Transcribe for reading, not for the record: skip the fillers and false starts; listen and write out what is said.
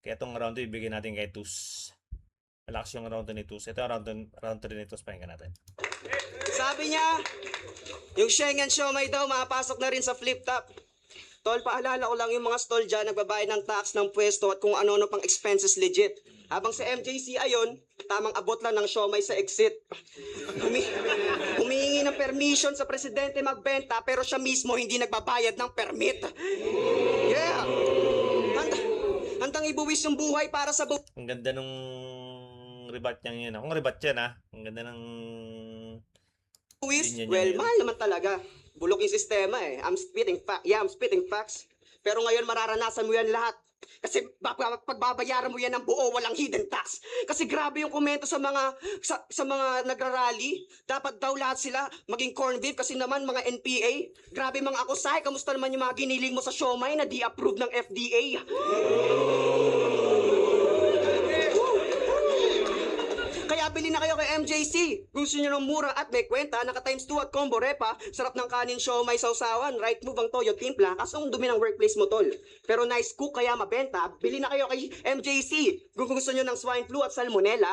Kaya itong round 2, ibigay natin kay Tus. Malakas yung round 2 ni Tus. Ito round 3 ni Tus. Pakinggan natin. Sabi niya, yung Schengen siomai daw, mapasok na rin sa flip top. Tol, paalala ko lang yung mga stall dyan, nagbabayad ng tax ng pwesto at kung ano-ano pang expenses legit. Habang sa MJC ayon, tamang abot lang ng siomai sa exit. Humihingi ng permission sa presidente magbenta pero siya mismo hindi nagbabayad ng permit. Yeah! Handang ibuwis yung buhay para sa Ang ganda nung rebat niya yun. Kung rebat yan Ang ganda ng buwis. linya niya Well, yun. mahal naman talaga. Bulok yung sistema eh. I'm spitting facts. Pero ngayon mararanasan mo yan lahat. Kasi pagbabayaran mo yan ng buo, walang hidden tax. Kasi grabe yung komento sa mga nagrarally. Dapat daw lahat sila maging corn beef kasi naman mga NPA. Grabe mga akusay, kamusta naman yung mga giniling mo sa siomai na di-approve ng FDA? Kaya bili na kayo kay MJC. Gusto nyo ng mura at may kwenta, naka times 2 at combo repa, sarap ng kanin siomai sausawan, right move ang toyo timpla, kaso ang dumi ng workplace mo tol. Pero nice cook kaya mabenta, bili na kayo kay MJC. Kung gusto nyo ng swine flu at salmonella.